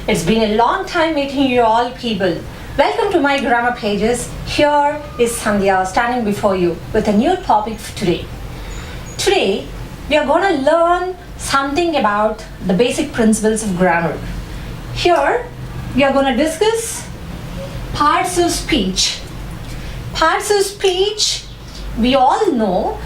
It's been a long time meeting you all people. Welcome to my grammar pages. Here is Sandhya standing before you with a new topic for today. Today, we are going to learn something about the basic principles of grammar. Here, we are going to discuss parts of speech. Parts of speech, we all know,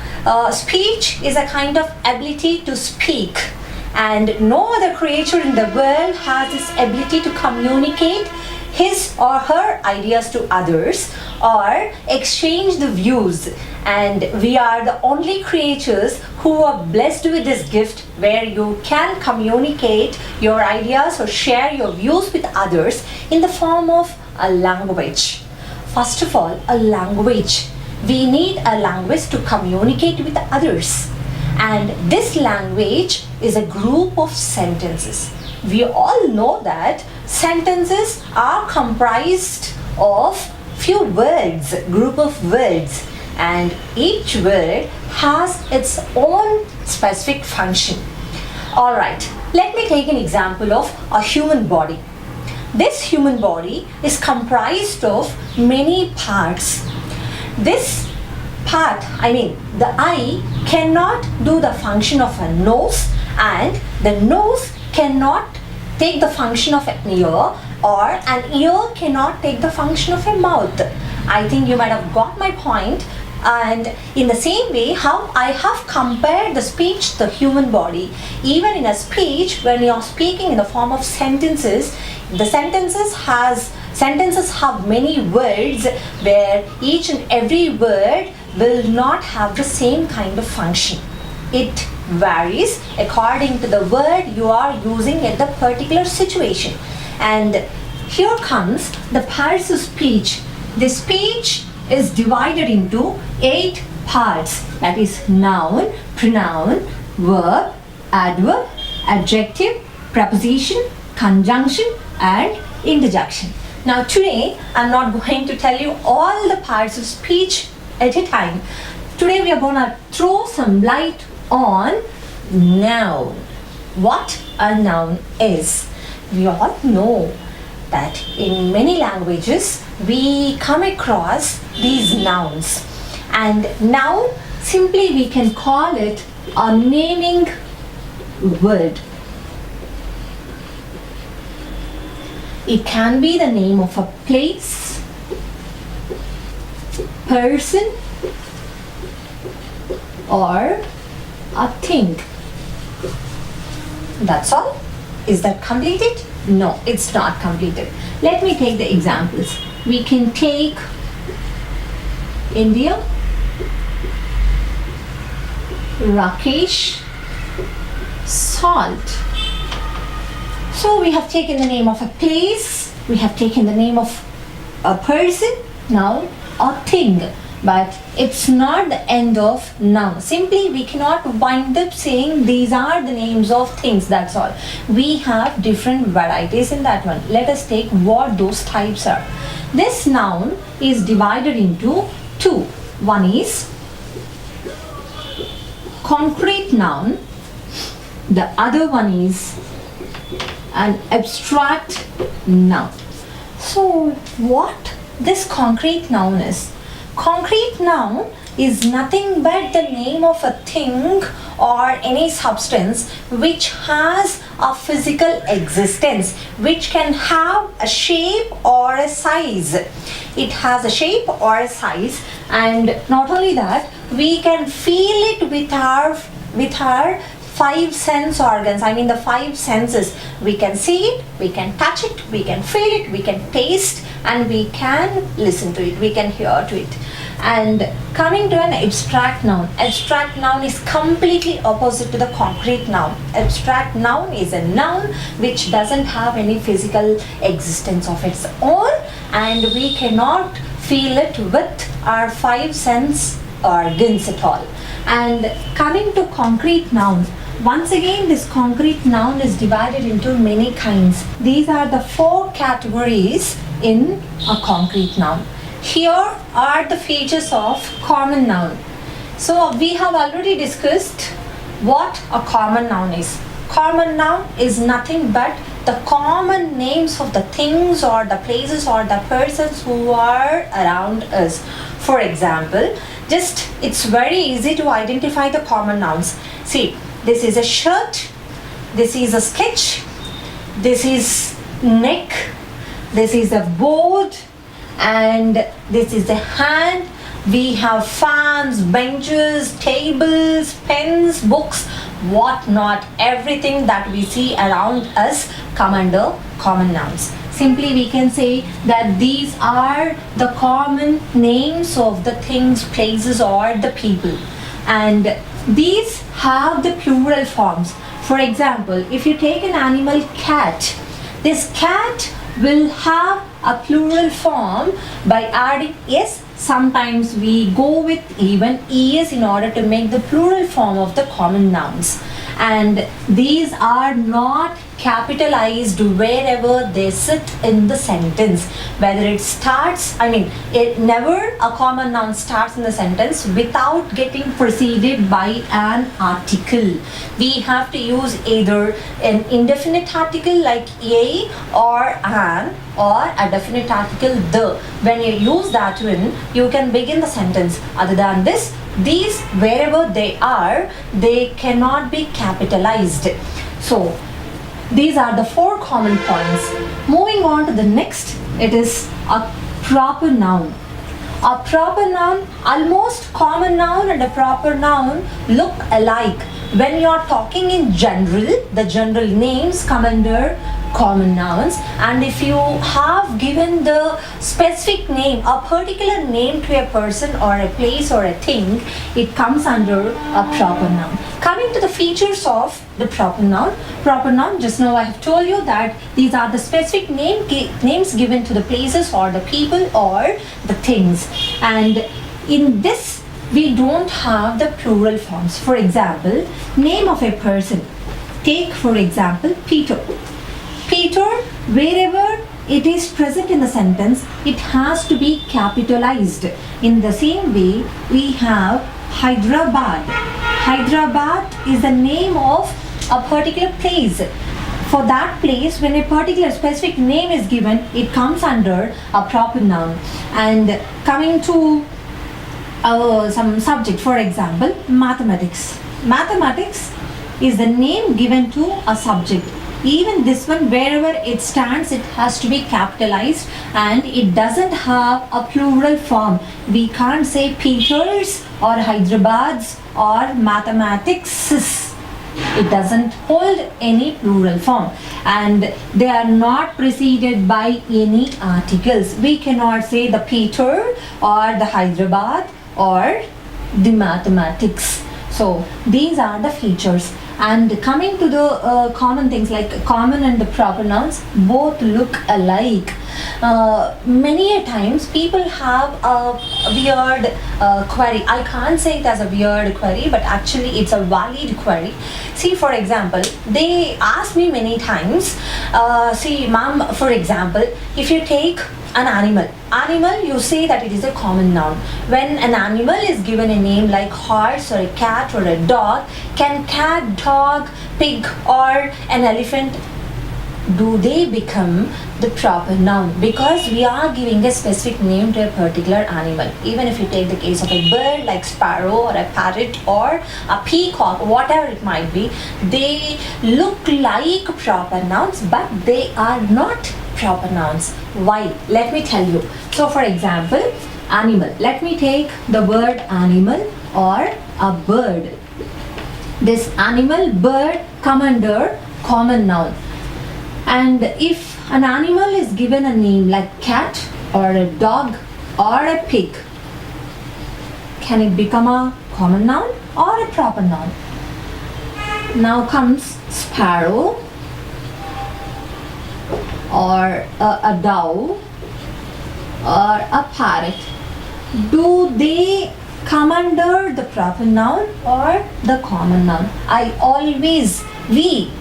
speech is a kind of ability to speak, and no other creature in the world has this ability to communicate his or her ideas to others or exchange the views, and we are the only creatures who are blessed with this gift where you can communicate your ideas or share your views with others in the form of a language. First of all, a language. We need a language to communicate with others, and this language is a group of sentences. We all know that sentences are comprised of few words, group of words, and each word has its own specific function. Alright, let me take an example of a human body. This human body is comprised of many parts. This part, the eye cannot do the function of a nose, and the nose cannot take the function of an ear, or an ear cannot take the function of a mouth. I think you might have got my point. And in the same way, how I have compared the speech to the human body, even in a speech, when you are speaking in the form of sentences, the sentences have many words where each and every word will not have the same kind of function. It varies according to the word you are using at the particular situation. And here comes the parts of speech. The speech is divided into 8 parts, that is noun, pronoun, verb, adverb, adjective, preposition, conjunction, and interjection. Now today I'm not going to tell you all the parts of speech at a time. Today we are going to throw some light on noun. What a noun is. We all know that in many languages we come across these nouns, and noun simply we can call it a naming word. It can be the name of a place, person, or a thing. That's all. Is that completed? No, it's not completed. Let me take the examples. We can take India, Rakesh, salt. So we have taken the name of a place, we have taken the name of a person, noun, or thing. But it's not the end of noun. Simply we cannot wind up saying these are the names of things, that's all. We have different varieties in that one. Let us take what those types are. This noun is divided into 2. One is concrete noun. The other one is an abstract noun. So what this concrete noun is? Concrete noun is nothing but the name of a thing or any substance which has a physical existence, which can have a shape or a size. It has a shape or a size, and not only that, we can feel it with our 5 sense organs, the 5 senses. We can see it, we can touch it, we can feel it, we can taste, and we can listen to it, we can hear to it. And coming to an abstract noun is completely opposite to the concrete noun. Abstract noun is a noun which doesn't have any physical existence of its own, and we cannot feel it with our 5 sense organs at all. And coming to concrete noun, once again this concrete noun is divided into many kinds. These are the 4 categories in a concrete noun. Here are the features of common noun. So we have already discussed what a common noun is. Common noun is nothing but the common names of the things or the places or the persons who are around us. For example, it's very easy to identify the common nouns. See, this is a shirt, this is a sketch, this is neck, this is a board, and this is a hand. We have fans, benches, tables, pens, books, whatnot. Everything that we see around us come under common nouns. Simply we can say that these are the common names of the things, places, or the people. And these have the plural forms. For example, if you take an animal cat, this cat will have a plural form by adding s. Sometimes we go with even es in order to make the plural form of the common nouns. And these are not capitalized wherever they sit in the sentence. Whether it starts, never a common noun starts in the sentence without getting preceded by an article. We have to use either an indefinite article like a or an, or a definite article the. When you use that one, you can begin the sentence. Other than this, these, wherever they are, they cannot be capitalized. So these are the 4 common points. Moving on to the next, it is a proper noun. A proper noun, almost common noun and a proper noun look alike. When you are talking in general, the general names come under common nouns, and if you have given the specific name, a particular name to a person or a place or a thing, it comes under a proper noun. Coming to the features of the proper noun, just now I have told you that these are the specific names given to the places or the people or the things, and in this we don't have the plural forms. For example, name of a person. Take for example Peter. Peter, wherever it is present in the sentence, it has to be capitalized. In the same way, we have Hyderabad. Hyderabad is the name of a particular place. For that place, when a particular specific name is given, it comes under a proper noun. And coming to some subject, for example, mathematics. Mathematics is the name given to a subject. Even this one, wherever it stands, it has to be capitalized, and it doesn't have a plural form. We can't say Peters or Hyderabad's or mathematics. It doesn't hold any plural form, and they are not preceded by any articles. We cannot say the Peter or the Hyderabad or the mathematics. So these are the features. And coming to the common things like common and the proper nouns, both look alike. Many a times people have a weird query. I can't say it as a weird query, but actually it's a valid query. See, for example, they ask me many times, see ma'am, for example, if you take an animal, you say that it is a common noun. When an animal is given a name like horse or a cat or a dog, can cat, dog, pig or an elephant, do they become the proper noun? Because we are giving a specific name to a particular animal. Even if you take the case of a bird like sparrow or a parrot or a peacock, whatever it might be, they look like proper nouns, but they are not proper nouns. Why? Let me tell you. So for example, animal. Let me take the word animal or a bird. This animal, bird come under common noun. And if an animal is given a name like cat or a dog or a pig, can it become a common noun or a proper noun? Now comes sparrow or a dove or a parrot. Do they come under the proper noun or the common noun? We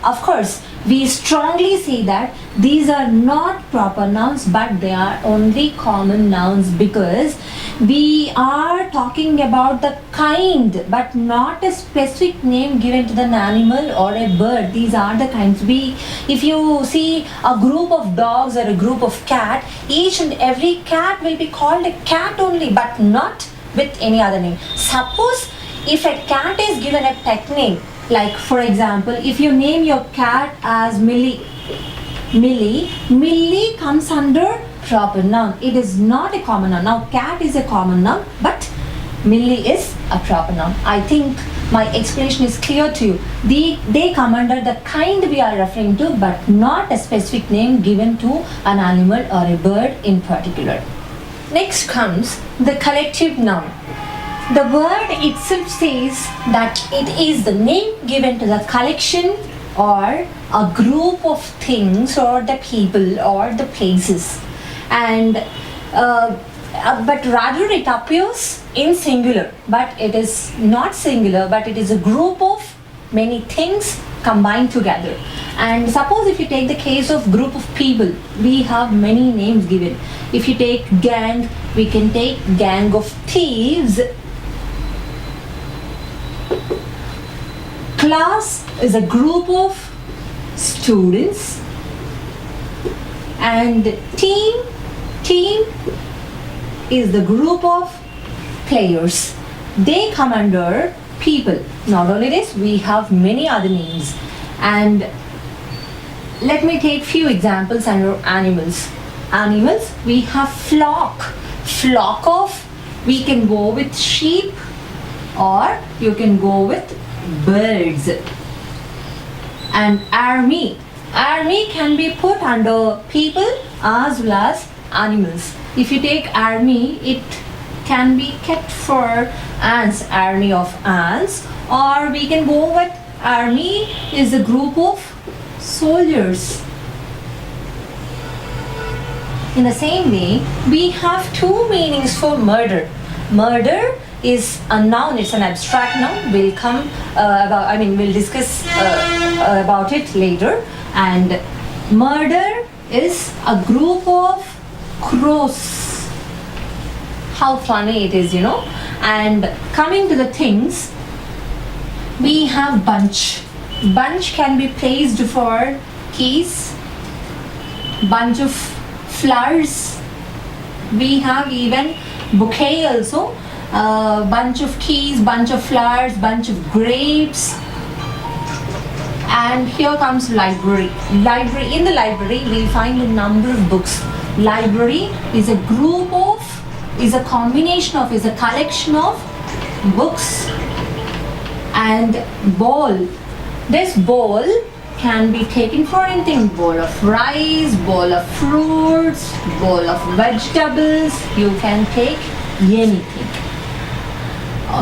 of course, we strongly say that these are not proper nouns, but they are only common nouns, because we are talking about the kind, but not a specific name given to an animal or a bird. These are the kinds. If you see a group of dogs or a group of cat, each and every cat will be called a cat only, but not with any other name. Suppose if a cat is given a pet name, like for example, if you name your cat as Millie comes under proper noun. It is not a common noun. Now cat is a common noun, but Millie is a proper noun. I think my explanation is clear to you. They come under the kind we are referring to, but not a specific name given to an animal or a bird in particular. Next comes the collective noun. The word itself says that it is the name given to the collection or a group of things or the people or the places, and but rather it appears in singular, but it is not singular, but it is a group of many things combined together. And suppose if you take the case of group of people, we have many names given. If you take gang, we can take gang of thieves. Class is a group of students, and team is the group of players. They come under people. Not only this, we have many other names. And let me take few examples under animals. Animals, we have flock of, we can go with sheep, or you can go with birds. And army can be put under people as well as animals. If you take army, it can be kept for ants, army of ants, or we can go with army is a group of soldiers. In the same way, we have two meanings for murder. Murder is a noun, it's an abstract noun. We'll discuss about it later. And murder is a group of crows. How funny it is, you know. And coming to the things, we have bunch. Bunch can be placed for keys, bunch of flowers. We have even bouquet also. Bunch of keys, bunch of flowers, bunch of grapes. And here comes library. In the library, we'll find a number of books. Library is a group of, is a combination of, is a collection of books. And bowl. This bowl can be taken for anything. Bowl of rice, bowl of fruits, bowl of vegetables. You can take anything.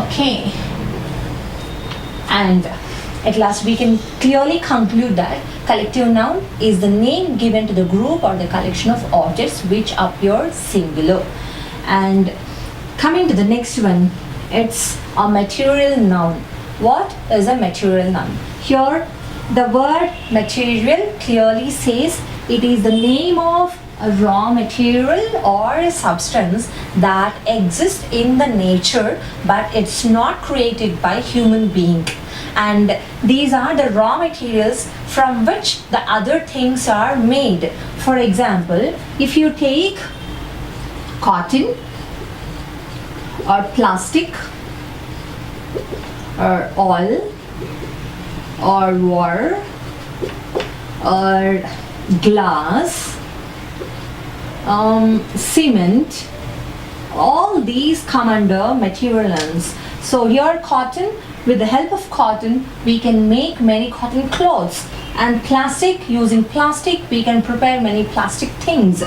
Okay. And at last we can clearly conclude that collective noun is the name given to the group or the collection of objects which appear singular. And coming to the next one, it's a material noun. What is a material noun? Here the word material clearly says it is the name of a raw material or a substance that exists in the nature, but it's not created by human being. And these are the raw materials from which the other things are made. For example, if you take cotton or plastic or oil or water or glass, cement, all these come under material nouns. So here cotton, with the help of cotton we can make many cotton clothes, and plastic, using plastic we can prepare many plastic things.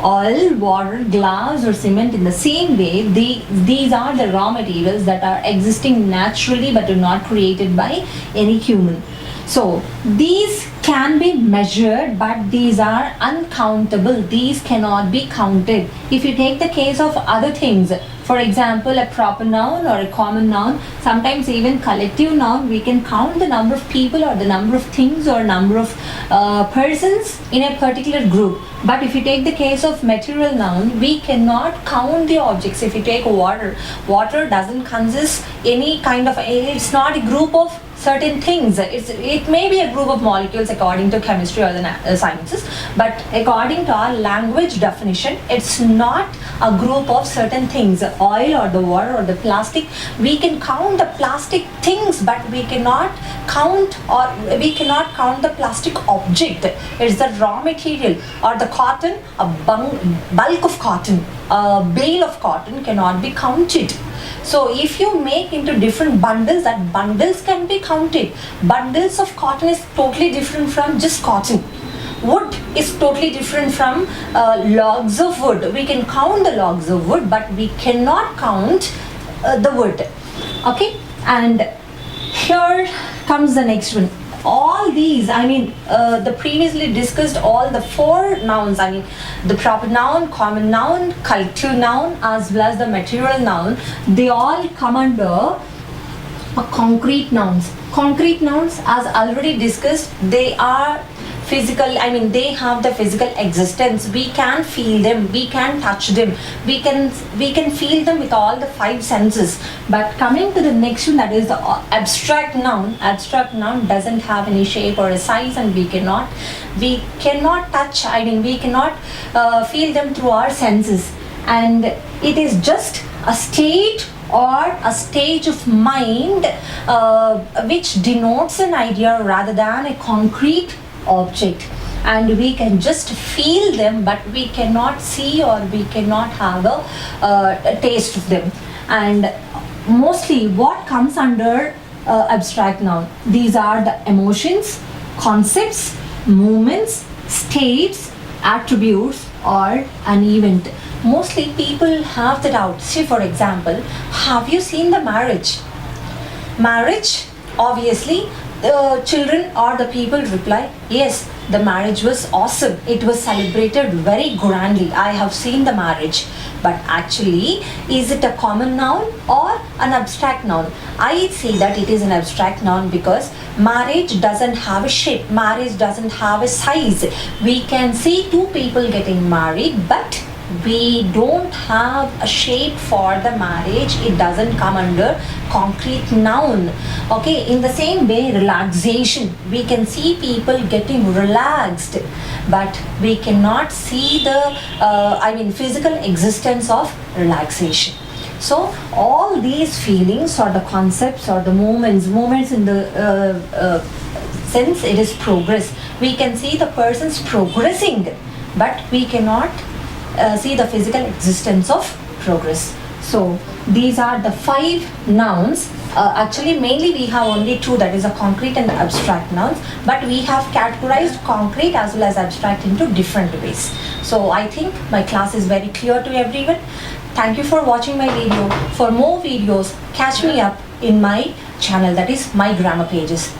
Oil, water, glass or cement, in the same way these are the raw materials that are existing naturally but are not created by any human. So these can be measured, but these are uncountable. These cannot be counted. If you take the case of other things, for example, a proper noun or a common noun, sometimes even collective noun, we can count the number of people or the number of things or number of persons in a particular group. But if you take the case of material noun, we cannot count the objects. If you take water, water doesn't consist any kind of, it's not a group of certain things. It may be a group of molecules according to chemistry or the sciences, but according to our language definition, it's not a group of certain things. Oil or the water or the plastic, we can count the plastic things, but we cannot count the plastic object. It's the raw material. Or the cotton, a bulk of cotton, a bale of cotton cannot be counted. So if you make into different bundles, that bundles can be counted. Bundles of cotton is totally different from just cotton. Wood is totally different from logs of wood. We can count the logs of wood, but we cannot count the wood. Okay, and here comes the next one. All these, the previously discussed all the four nouns, the proper noun, common noun, collective noun, as well as the material noun, they all come under concrete nouns. Concrete nouns, as already discussed, they are physical, they have the physical existence. We can feel them, we can touch them, we can feel them with all the five senses. But coming to the next one, that is the abstract noun. Abstract noun doesn't have any shape or a size, and we cannot touch, we cannot feel them through our senses. And it is just a state or a stage of mind which denotes an idea rather than a concrete object, and we can just feel them, but we cannot see or we cannot have a taste of them. And mostly what comes under abstract noun, these are the emotions, concepts, movements, states, attributes, or an event. Mostly people have the doubt. See, for example, have you seen the marriage? Marriage, obviously, the children or the people reply, yes, the marriage was awesome. It was celebrated very grandly. I have seen the marriage. But actually, is it a common noun or an abstract noun? I say that it is an abstract noun because marriage doesn't have a shape. Marriage doesn't have a size. We can see two people getting married, but we don't have a shape for the marriage. It doesn't come under concrete noun. Okay, in the same way, relaxation, we can see people getting relaxed, but we cannot see the physical existence of relaxation. So all these feelings or the concepts or the movements in the sense, it is progress. We can see the persons progressing, but we cannot see the physical existence of progress. So these are the five nouns. Actually, mainly we have only two, that is a concrete and abstract nouns, but we have categorized concrete as well as abstract into different ways. So I think my class is very clear to everyone. Thank you for watching my video. For more videos, catch me up in my channel, that is My Grammar Pages.